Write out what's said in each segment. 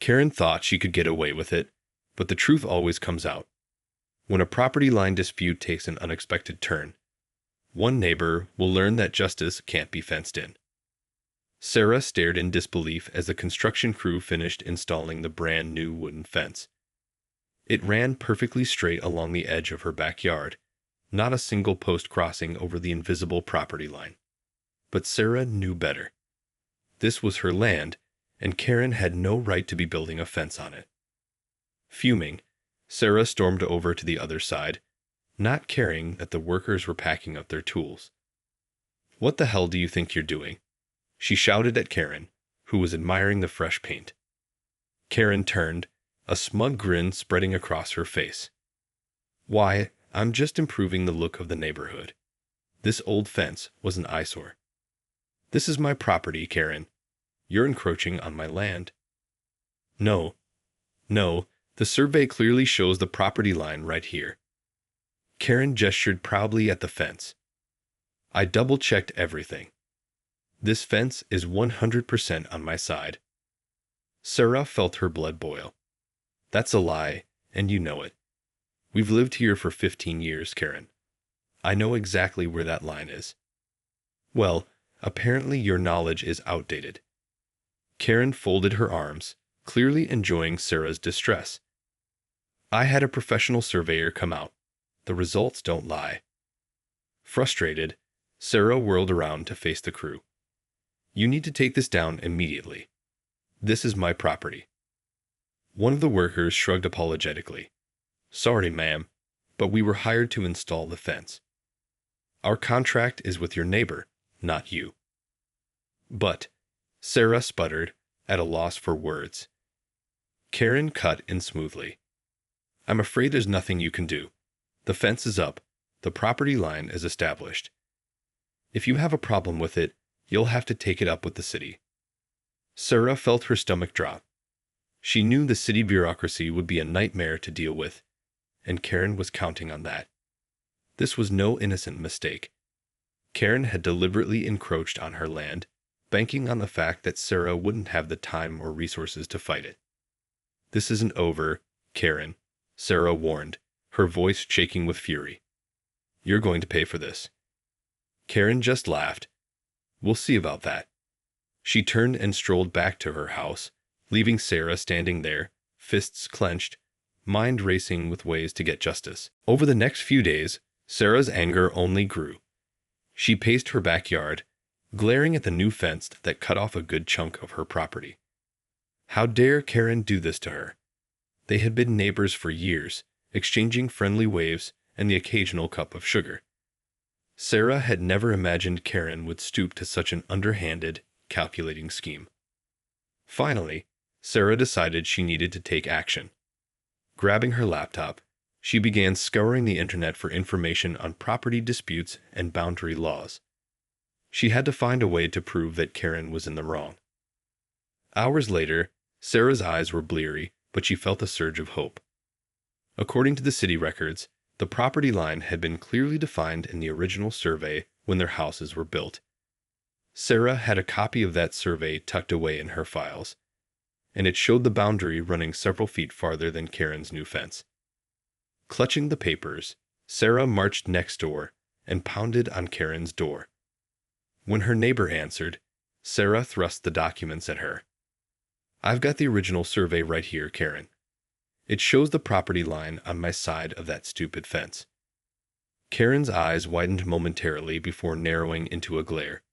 Karen thought she could get away with it, but the truth always comes out. When a property line dispute takes an unexpected turn, one neighbor will learn that justice can't be fenced in. Sarah stared in disbelief as the construction crew finished installing the brand new wooden fence. It ran perfectly straight along the edge of her backyard, not a single post crossing over the invisible property line. But Sarah knew better. This was her land, and Karen had no right to be building a fence on it. Fuming, Sarah stormed over to the other side, not caring that the workers were packing up their tools. "What the hell do you think you're doing?" she shouted at Karen, who was admiring the fresh paint. Karen turned, a smug grin spreading across her face. "Why, I'm just improving the look of the neighborhood. This old fence was an eyesore." "This is my property, Karen. You're encroaching on my land." No, the survey clearly shows the property line right here." Karen gestured proudly at the fence. "I double-checked everything. This fence is 100% on my side." Sarah felt her blood boil. "That's a lie, and you know it. We've lived here for 15 years, Karen. I know exactly where that line is." "Well, apparently your knowledge is outdated." Karen folded her arms, clearly enjoying Sarah's distress. "I had a professional surveyor come out. The results don't lie." Frustrated, Sarah whirled around to face the crew. "You need to take this down immediately. This is my property." One of the workers shrugged apologetically. "Sorry, ma'am, but we were hired to install the fence. Our contract is with your neighbor, not you." "But," Sarah sputtered, at a loss for words. Karen cut in smoothly. "I'm afraid there's nothing you can do. The fence is up. The property line is established. If you have a problem with it, you'll have to take it up with the city." Sarah felt her stomach drop. She knew the city bureaucracy would be a nightmare to deal with, and Karen was counting on that. This was no innocent mistake. Karen had deliberately encroached on her land, banking on the fact that Sarah wouldn't have the time or resources to fight it. "This isn't over, Karen," Sarah warned, her voice shaking with fury. "You're going to pay for this." Karen just laughed. "We'll see about that." She turned and strolled back to her house, leaving Sarah standing there, fists clenched, mind racing with ways to get justice. Over the next few days, Sarah's anger only grew. She paced her backyard, glaring at the new fence that cut off a good chunk of her property. How dare Karen do this to her? They had been neighbors for years, exchanging friendly waves and the occasional cup of sugar. Sarah had never imagined Karen would stoop to such an underhanded, calculating scheme. Finally, Sarah decided she needed to take action. Grabbing her laptop, she began scouring the internet for information on property disputes and boundary laws. She had to find a way to prove that Karen was in the wrong. Hours later, Sarah's eyes were bleary, but she felt a surge of hope. According to the city records, the property line had been clearly defined in the original survey when their houses were built. Sarah had a copy of that survey tucked away in her files, and it showed the boundary running several feet farther than Karen's new fence. Clutching the papers, Sarah marched next door and pounded on Karen's door. When her neighbor answered, Sarah thrust the documents at her. "I've got the original survey right here, Karen. It shows the property line on my side of that stupid fence." Karen's eyes widened momentarily before narrowing into a glare.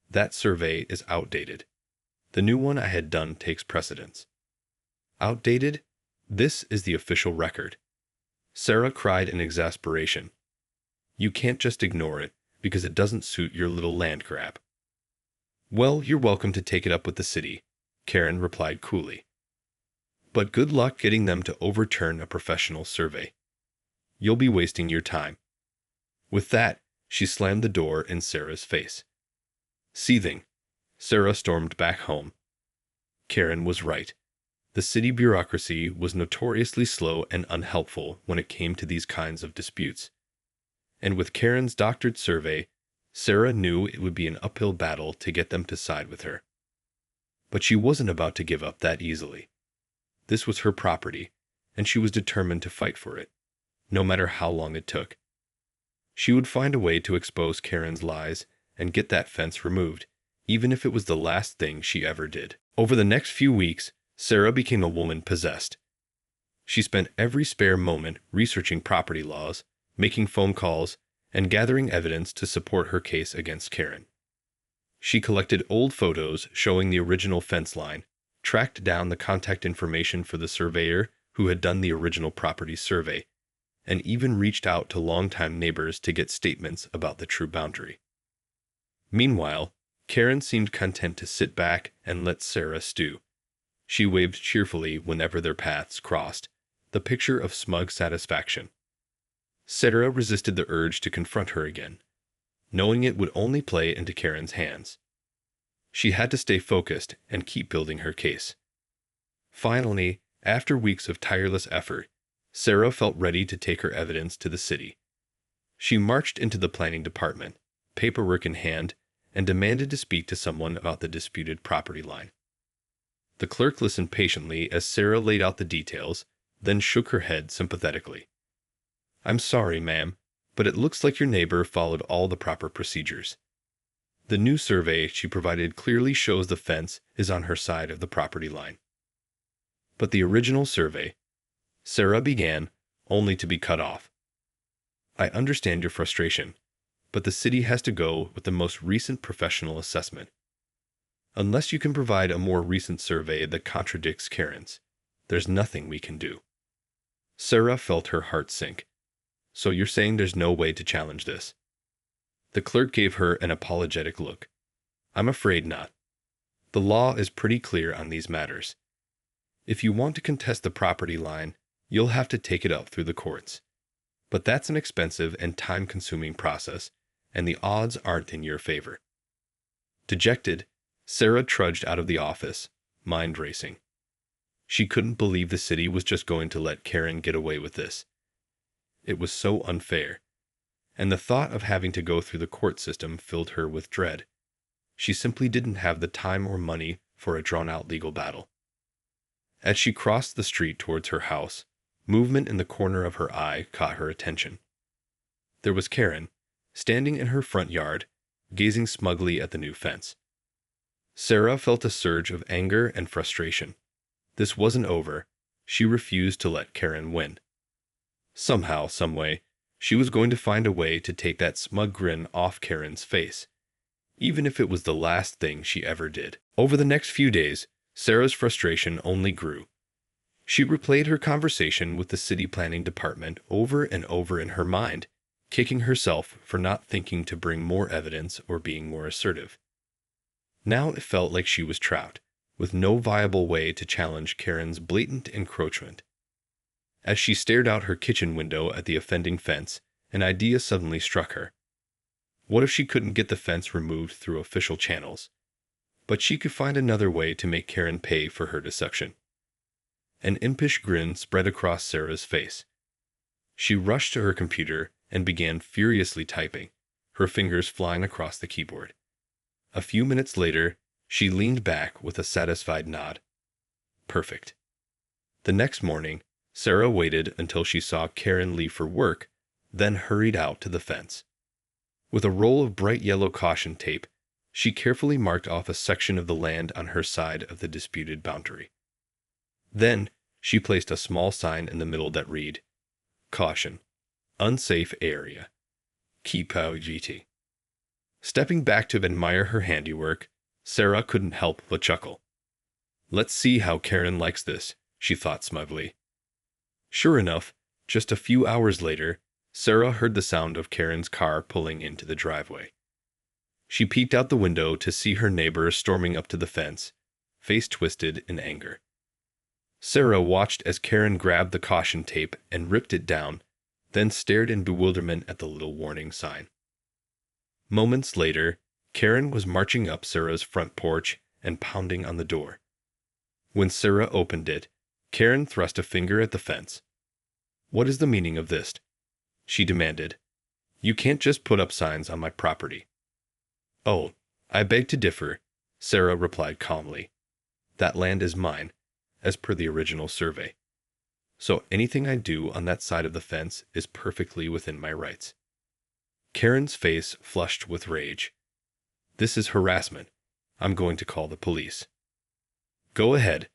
"That survey is outdated. The new one I had done takes precedence." "Outdated? This is the official record." Sarah cried in exasperation. "You can't just ignore it because it doesn't suit your little land grab." "Well, you're welcome to take it up with the city," Karen replied coolly. "But good luck getting them to overturn a professional survey. You'll be wasting your time." With that, she slammed the door in Sarah's face. Seething, Sarah stormed back home. Karen was right. The city bureaucracy was notoriously slow and unhelpful when it came to these kinds of disputes. And with Karen's doctored survey, Sarah knew it would be an uphill battle to get them to side with her. But she wasn't about to give up that easily. This was her property, and she was determined to fight for it, no matter how long it took. She would find a way to expose Karen's lies and get that fence removed, even if it was the last thing she ever did. Over the next few weeks, Sarah became a woman possessed. She spent every spare moment researching property laws, making phone calls, and gathering evidence to support her case against Karen. She collected old photos showing the original fence line, tracked down the contact information for the surveyor who had done the original property survey, and even reached out to longtime neighbors to get statements about the true boundary. Meanwhile, Karen seemed content to sit back and let Sarah stew. She waved cheerfully whenever their paths crossed, the picture of smug satisfaction. Sarah resisted the urge to confront her again, knowing it would only play into Karen's hands. She had to stay focused and keep building her case. Finally, after weeks of tireless effort, Sarah felt ready to take her evidence to the city. She marched into the planning department, paperwork in hand, and demanded to speak to someone about the disputed property line. The clerk listened patiently as Sarah laid out the details, then shook her head sympathetically. "I'm sorry, ma'am, but it looks like your neighbor followed all the proper procedures. The new survey she provided clearly shows the fence is on her side of the property line." But the original survey, Sarah began, only to be cut off. "I understand your frustration, but the city has to go with the most recent professional assessment. Unless you can provide a more recent survey that contradicts Karen's, there's nothing we can do." Sarah felt her heart sink. "So you're saying there's no way to challenge this?" The clerk gave her an apologetic look. "I'm afraid not. The law is pretty clear on these matters. If you want to contest the property line, you'll have to take it up through the courts. But that's an expensive and time-consuming process, and the odds aren't in your favor." Dejected, Sarah trudged out of the office, mind racing. She couldn't believe the city was just going to let Karen get away with this. It was so unfair, and the thought of having to go through the court system filled her with dread. She simply didn't have the time or money for a drawn-out legal battle. As she crossed the street towards her house, movement in the corner of her eye caught her attention. There was Karen, standing in her front yard, gazing smugly at the new fence. Sarah felt a surge of anger and frustration. This wasn't over. She refused to let Karen win. Somehow, someway, she was going to find a way to take that smug grin off Karen's face, even if it was the last thing she ever did. Over the next few days, Sarah's frustration only grew. She replayed her conversation with the city planning department over and over in her mind, kicking herself for not thinking to bring more evidence or being more assertive. Now it felt like she was trapped, with no viable way to challenge Karen's blatant encroachment. As she stared out her kitchen window at the offending fence, an idea suddenly struck her. What if she couldn't get the fence removed through official channels? But she could find another way to make Karen pay for her deception. An impish grin spread across Sarah's face. She rushed to her computer and began furiously typing, her fingers flying across the keyboard. A few minutes later, she leaned back with a satisfied nod. Perfect. The next morning, Sarah waited until she saw Karen leave for work, then hurried out to the fence. With a roll of bright yellow caution tape, she carefully marked off a section of the land on her side of the disputed boundary. Then, she placed a small sign in the middle that read, "Caution. Unsafe area. Keep out GT." Stepping back to admire her handiwork, Sarah couldn't help but chuckle. "Let's see how Karen likes this," she thought smugly. Sure enough, just a few hours later, Sarah heard the sound of Karen's car pulling into the driveway. She peeked out the window to see her neighbor storming up to the fence, face twisted in anger. Sarah watched as Karen grabbed the caution tape and ripped it down, then stared in bewilderment at the little warning sign. Moments later, Karen was marching up Sarah's front porch and pounding on the door. When Sarah opened it, Karen thrust a finger at the fence. "What is the meaning of this?" she demanded. "You can't just put up signs on my property." "Oh, I beg to differ," Sarah replied calmly. "That land is mine, as per the original survey. So anything I do on that side of the fence is perfectly within my rights. Karen's face flushed with rage. This is harassment. I'm going to call the police. Go ahead,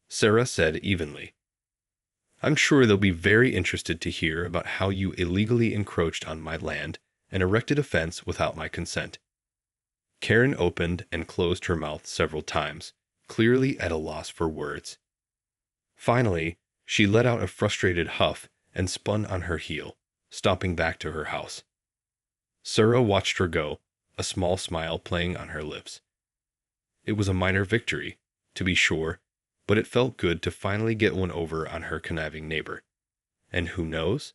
Sarah said evenly. I'm sure they'll be very interested to hear about how you illegally encroached on my land and erected a fence without my consent. Karen opened and closed her mouth several times, clearly at a loss for words. Finally, she let out a frustrated huff and spun on her heel, stomping back to her house. Sarah watched her go, a small smile playing on her lips. It was a minor victory, to be sure, but it felt good to finally get one over on her conniving neighbor. And who knows?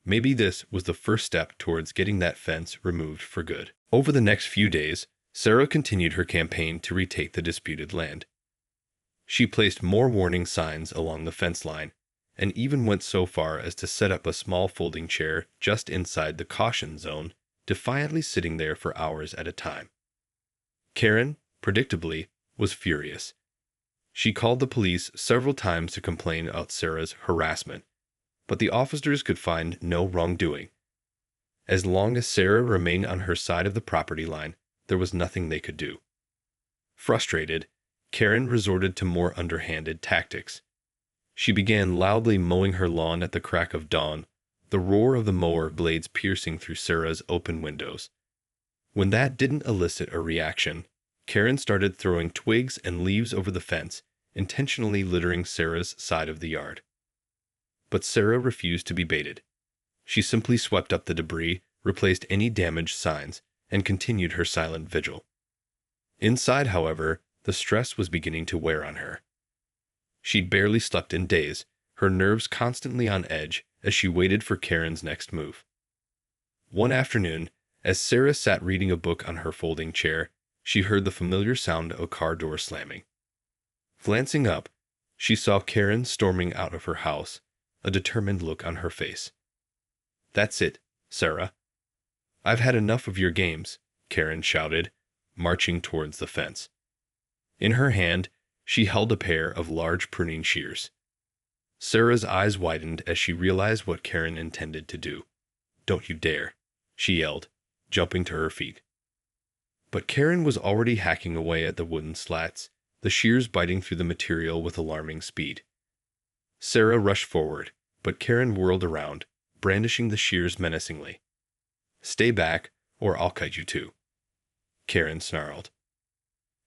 Maybe this was the first step towards getting that fence removed for good. Over the next few days, Sarah continued her campaign to retake the disputed land. She placed more warning signs along the fence line, and even went so far as to set up a small folding chair just inside the caution zone, defiantly sitting there for hours at a time. Karen, predictably, was furious. She called the police several times to complain about Sarah's harassment, but the officers could find no wrongdoing. As long as Sarah remained on her side of the property line, there was nothing they could do. Frustrated, Karen resorted to more underhanded tactics. She began loudly mowing her lawn at the crack of dawn, the roar of the mower blades piercing through Sarah's open windows. When that didn't elicit a reaction, Karen started throwing twigs and leaves over the fence, intentionally littering Sarah's side of the yard. But Sarah refused to be baited. She simply swept up the debris, replaced any damaged signs, and continued her silent vigil. Inside, however, the stress was beginning to wear on her. She'd barely slept in days, her nerves constantly on edge as she waited for Karen's next move. One afternoon, as Sarah sat reading a book on her folding chair, she heard the familiar sound of a car door slamming. Glancing up, she saw Karen storming out of her house, a determined look on her face. "That's it, Sarah. I've had enough of your games," Karen shouted, marching towards the fence. In her hand, she held a pair of large pruning shears. Sarah's eyes widened as she realized what Karen intended to do. "Don't you dare," she yelled, jumping to her feet. But Karen was already hacking away at the wooden slats, the shears biting through the material with alarming speed. Sarah rushed forward, but Karen whirled around, brandishing the shears menacingly. "Stay back, or I'll cut you too," Karen snarled.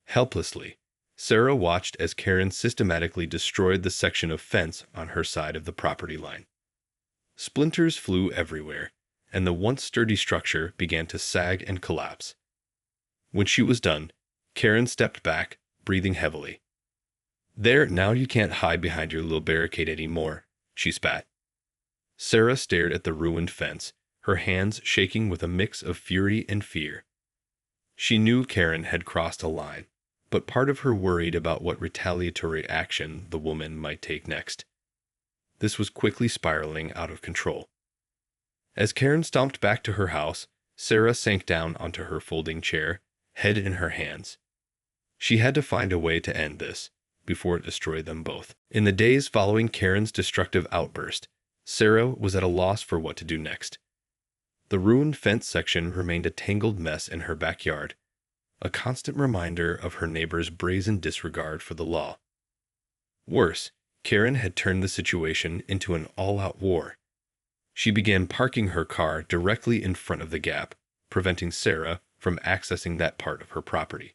Helplessly, Sarah watched as Karen systematically destroyed the section of fence on her side of the property line. Splinters flew everywhere, and the once sturdy structure began to sag and collapse. When she was done, Karen stepped back, breathing heavily. "There, now you can't hide behind your little barricade anymore," she spat. Sarah stared at the ruined fence, her hands shaking with a mix of fury and fear. She knew Karen had crossed a line, but part of her worried about what retaliatory action the woman might take next. This was quickly spiraling out of control. As Karen stomped back to her house, Sarah sank down onto her folding chair, head in her hands. She had to find a way to end this, before it destroyed them both. In the days following Karen's destructive outburst, Sarah was at a loss for what to do next. The ruined fence section remained a tangled mess in her backyard, a constant reminder of her neighbor's brazen disregard for the law. Worse, Karen had turned the situation into an all-out war. She began parking her car directly in front of the gap, preventing Sarah from accessing that part of her property.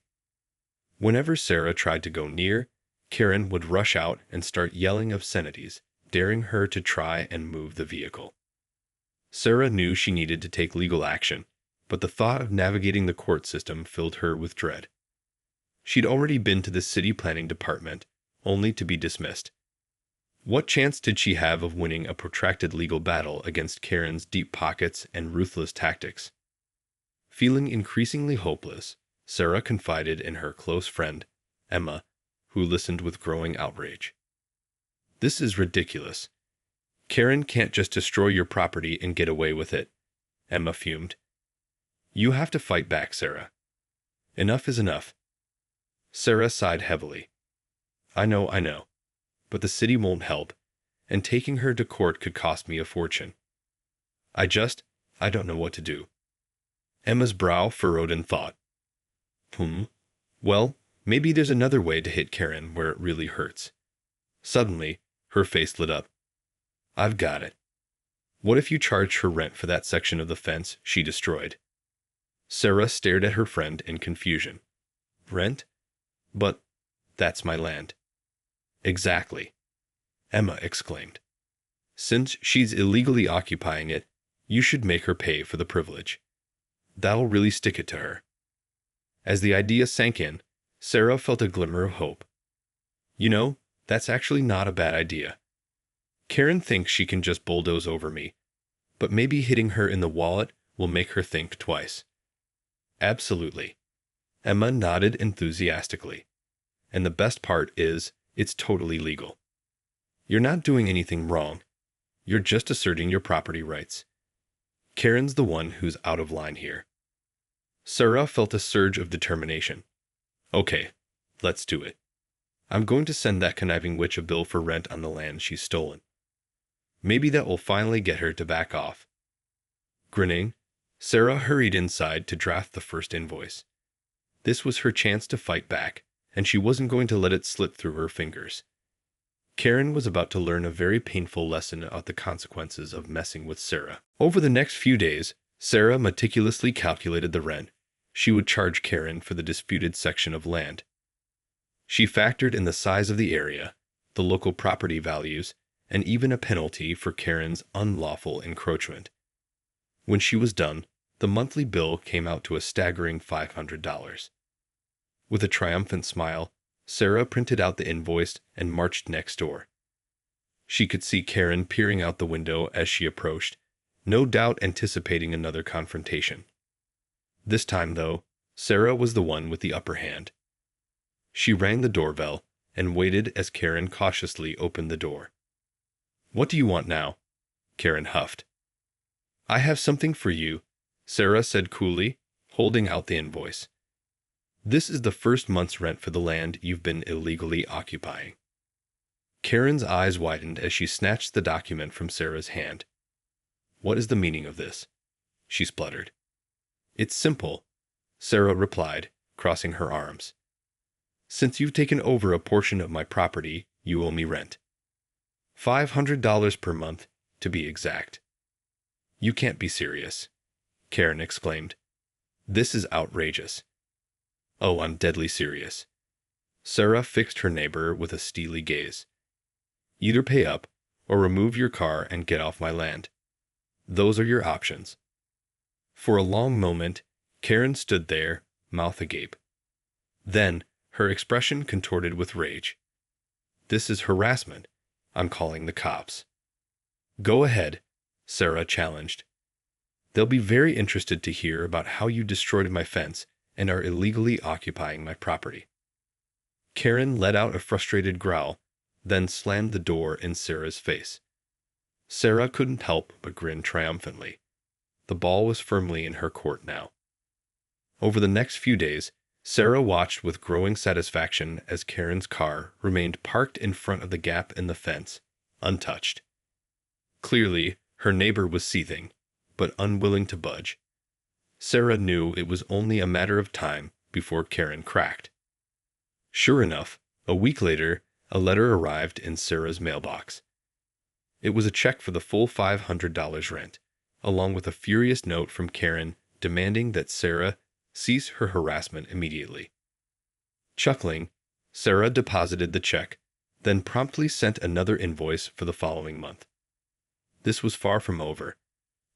Whenever Sarah tried to go near, Karen would rush out and start yelling obscenities, daring her to try and move the vehicle. Sarah knew she needed to take legal action, but the thought of navigating the court system filled her with dread. She'd already been to the city planning department, only to be dismissed. What chance did she have of winning a protracted legal battle against Karen's deep pockets and ruthless tactics? Feeling increasingly hopeless, Sarah confided in her close friend, Emma, who listened with growing outrage. "This is ridiculous. Karen can't just destroy your property and get away with it," Emma fumed. "You have to fight back, Sarah. Enough is enough." Sarah sighed heavily. I know. but the city won't help, and taking her to court could cost me a fortune. I don't know what to do." Emma's brow furrowed in thought. Well, maybe there's another way to hit Karen where it really hurts. Suddenly, her face lit up. "I've got it. What if you charge her rent for that section of the fence she destroyed?" Sarah stared at her friend in confusion. "Rent? But that's my land." "Exactly," Emma exclaimed. "Since she's illegally occupying it, you should make her pay for the privilege. That'll really stick it to her." As the idea sank in, Sarah felt a glimmer of hope. "You know, that's actually not a bad idea. Karen thinks she can just bulldoze over me, but maybe hitting her in the wallet will make her think twice." "Absolutely." Emma nodded enthusiastically. "And the best part is, it's totally legal. You're not doing anything wrong. You're just asserting your property rights. Karen's the one who's out of line here." Sarah felt a surge of determination. "Okay, let's do it. I'm going to send that conniving witch a bill for rent on the land she's stolen. Maybe that will finally get her to back off." Grinning, Sarah hurried inside to draft the first invoice. This was her chance to fight back, and she wasn't going to let it slip through her fingers. Karen was about to learn a very painful lesson about the consequences of messing with Sarah. Over the next few days, Sarah meticulously calculated the rent she would charge Karen for the disputed section of land. She factored in the size of the area, the local property values, and even a penalty for Karen's unlawful encroachment. When she was done, the monthly bill came out to a staggering $500. With a triumphant smile, Sarah printed out the invoice and marched next door. She could see Karen peering out the window as she approached, no doubt anticipating another confrontation. This time, though, Sarah was the one with the upper hand. She rang the doorbell and waited as Karen cautiously opened the door. "What do you want now?" Karen huffed. "I have something for you," Sarah said coolly, holding out the invoice. "This is the first month's rent for the land you've been illegally occupying." Karen's eyes widened as she snatched the document from Sarah's hand. "What is the meaning of this?" she spluttered. "It's simple," Sarah replied, crossing her arms. "Since you've taken over a portion of my property, you owe me rent. $500 per month, to be exact." "You can't be serious," Karen exclaimed. "This is outrageous." "Oh, I'm deadly serious." Sarah fixed her neighbor with a steely gaze. "Either pay up, or remove your car and get off my land. Those are your options." For a long moment, Karen stood there, mouth agape. Then, her expression contorted with rage. "This is harassment. I'm calling the cops." "Go ahead," Sarah challenged. "They'll be very interested to hear about how you destroyed my fence and are illegally occupying my property." Karen let out a frustrated growl, then slammed the door in Sarah's face. Sarah couldn't help but grin triumphantly. The ball was firmly in her court now. Over the next few days, Sarah watched with growing satisfaction as Karen's car remained parked in front of the gap in the fence, untouched. Clearly, her neighbor was seething, but unwilling to budge. Sarah knew it was only a matter of time before Karen cracked. Sure enough, a week later, a letter arrived in Sarah's mailbox. It was a check for the full $500 rent, along with a furious note from Karen demanding that Sarah cease her harassment immediately. Chuckling, Sarah deposited the check, then promptly sent another invoice for the following month. This was far from over.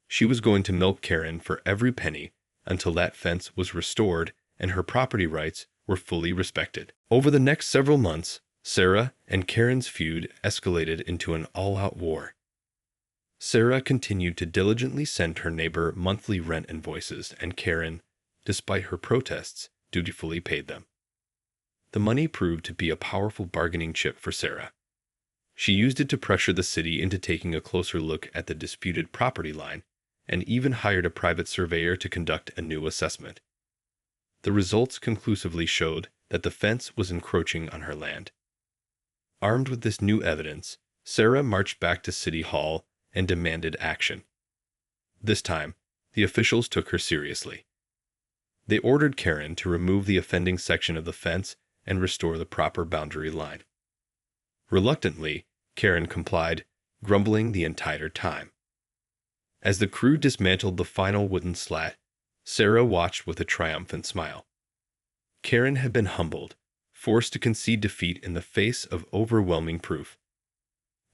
She was going to milk Karen for every penny until that fence was restored and her property rights were fully respected. Over the next several months, Sarah and Karen's feud escalated into an all-out war. Sarah continued to diligently send her neighbor monthly rent invoices, and Karen, despite her protests, dutifully paid them. The money proved to be a powerful bargaining chip for Sarah. She used it to pressure the city into taking a closer look at the disputed property line, and even hired a private surveyor to conduct a new assessment. The results conclusively showed that the fence was encroaching on her land. Armed with this new evidence, Sarah marched back to City Hall and demanded action. This time, the officials took her seriously. They ordered Karen to remove the offending section of the fence and restore the proper boundary line. Reluctantly, Karen complied, grumbling the entire time. As the crew dismantled the final wooden slat, Sarah watched with a triumphant smile. Karen had been humbled, forced to concede defeat in the face of overwhelming proof.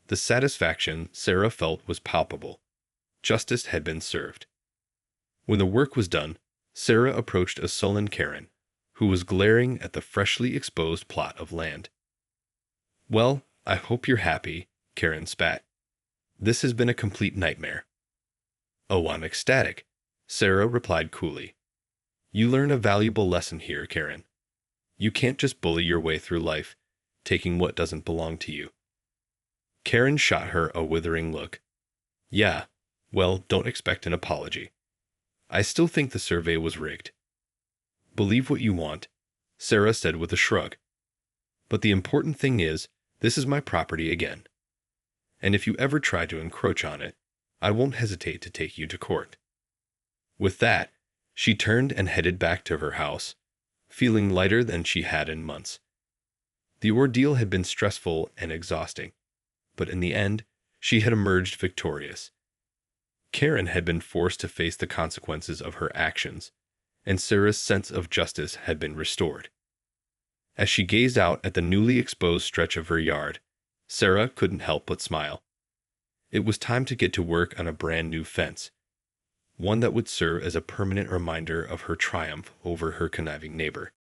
The satisfaction Sarah felt was palpable. Justice had been served. When the work was done, Sarah approached a sullen Karen, who was glaring at the freshly exposed plot of land. "Well, I hope you're happy," Karen spat. "This has been a complete nightmare." "Oh, I'm ecstatic," Sarah replied coolly. "You learn a valuable lesson here, Karen. You can't just bully your way through life, taking what doesn't belong to you." Karen shot her a withering look. "Yeah, well, don't expect an apology. I still think the survey was rigged." "Believe what you want," Sarah said with a shrug. "But the important thing is, this is my property again. And if you ever try to encroach on it, I won't hesitate to take you to court." With that, she turned and headed back to her house, feeling lighter than she had in months. The ordeal had been stressful and exhausting, but in the end, she had emerged victorious. Karen had been forced to face the consequences of her actions, and Sarah's sense of justice had been restored. As she gazed out at the newly exposed stretch of her yard, Sarah couldn't help but smile. It was time to get to work on a brand new fence, one that would serve as a permanent reminder of her triumph over her conniving neighbor.